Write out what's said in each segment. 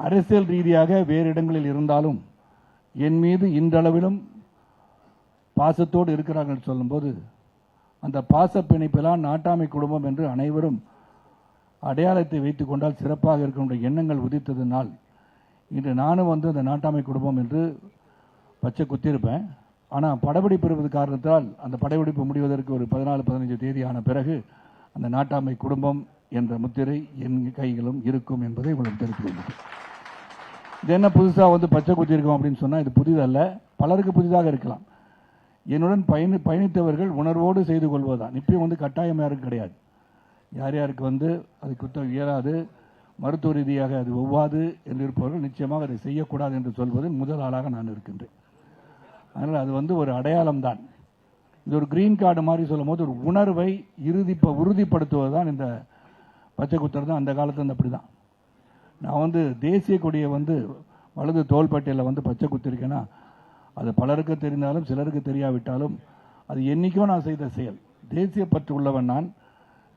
அரசியல் ரீதியாக வேறு இடங்களில் இருந்தாலும் என் மீது இன்றளவிலும் பாசத்தோடு இருக்கிறார்கள் சொல்லும்போது அந்த பாச பிணைப்பெல்லாம் நாட்டாமை குடும்பம் என்று அனைவரும் அடையாளத்தை வைத்துக் கொண்டால் சிறப்பாக இருக்கின்ற எண்ணங்கள் உதித்ததனால் இன்று நானும் அந்த நாட்டாமை குடும்பம் என்று பச்சை குத்திருப்பேன். ஆனால் படப்பிடிப்பு இருப்பது காரணத்தால் அந்த படப்பிடிப்பு முடிவதற்கு ஒரு 14-15 தேதி ஆன பிறகு அந்த நாட்டாமை குடும்பம் என்ற முத்திரை என் கைகளும் இருக்கும் என்பதை உங்களுக்கு தெரிவித்துக் கொள்கிறேன். இது என்ன புதுசாக பச்சை குத்திருக்கோம் அப்படின்னு சொன்னால் இது புதிதல்ல, பலருக்கு புதிதாக இருக்கலாம். என்னுடன் பயணித்தவர்கள் உணர்வோடு செய்து கொள்வதுதான். இப்பயும் கட்டாயம் யாருக்கு கிடையாது. யார் யாருக்கு அது குத்த இயலாது, மருத்துவ ரீதியாக அது ஒவ்வாது என்று இருப்பவர்கள் நிச்சயமாக அதை செய்யக்கூடாது என்று சொல்வது முதல் ஆளாக நான் இருக்கின்றேன். அதனால் அது ஒரு அடையாளம் தான். இது ஒரு கிரீன் கார்டு மாதிரி சொல்லும் போது ஒரு உணர்வை உறுதிப்படுத்துவது தான் இந்த பச்சை குத்துறது. அந்த காலத்தில் அப்படி தான். நான் தேசிய கொடியை வலது தோள்பட்டையில் பச்சை குத்திருக்கேன்னா அது பலருக்கு தெரிந்தாலும் சிலருக்கு தெரியாவிட்டாலும் அது என்னைக்கும் நான் செய்த செயல். தேசிய பற்று உள்ளவன் நான்,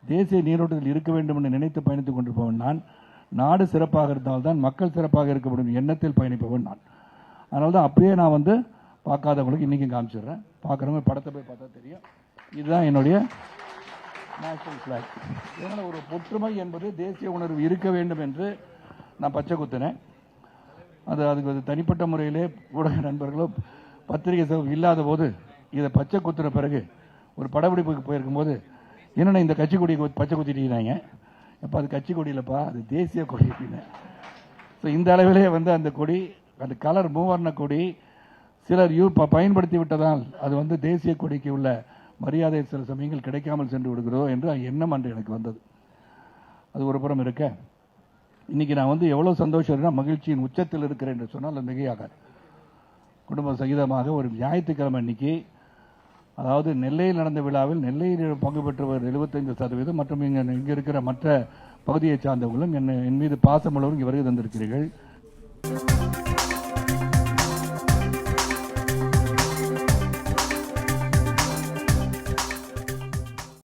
தேசிய நீரோட்டத்தில் இருக்க வேண்டும் என்று நினைத்து பயணித்துக் கொண்டிருப்பவன் நான், நாடு சிறப்பாக இருந்தால்தான் மக்கள் சிறப்பாக இருக்க முடியும் எண்ணத்தில் பயணிப்பவன் நான். அதனால தான் அப்பயே நான் பார்க்காதவங்களுக்கு இன்றைக்கும் காமிச்சிடுறேன். பார்க்குறவங்க படத்தை போய் பார்த்தா தெரியும். இதுதான் என்னுடைய நேஷனல் ஃபிளாக். இதனால் ஒரு ஒற்றுமை என்பது தேசிய உணர்வு இருக்க வேண்டும் என்று நான் பச்சை குத்தினேன். அதுக்கு தனிப்பட்ட முறையிலே ஊடக நண்பர்களும் பத்திரிகை இல்லாத போது இதை பச்சை குத்துற பிறகு ஒரு படப்பிடிப்புக்கு போயிருக்கும்போது என்னென்ன இந்த கட்சி கொடி பச்சை குத்திட்டீங்க, எப்போ அது கட்சி கொடி இல்லைப்பா, அது தேசிய கொடி அப்படின்னு. ஸோ இந்த அளவிலே அந்த கொடி, அந்த கலர் மூவர்ண கொடி சிலர் பயன்படுத்தி விட்டதால் அது தேசிய கொடிக்கு உள்ள மரியாதை சில சமயங்கள் கிடைக்காமல் சென்று விடுகிறதோ என்று எண்ணம் அன்று எனக்கு வந்தது. அது ஒரு புறம் இருக்க, இன்னைக்கு நான் எவ்வளோ சந்தோஷம், மகிழ்ச்சியின் உச்சத்தில் இருக்கிறேன் என்று சொன்னால் அது மிகையாக குடும்ப சகிதமாக ஒரு ஞாயிற்றுக்கிழமை இன்னைக்கு, அதாவது நெல்லையில் நடந்த விழாவில் நெல்லையில் பங்கு பெற்றவர் 75% மற்றும் இங்கே இருக்கிற மற்ற பகுதியை சார்ந்தவர்களும் என் மீது பாசமுள்ளவரும் இங்கே வருகை தந்திருக்கிறீர்கள்.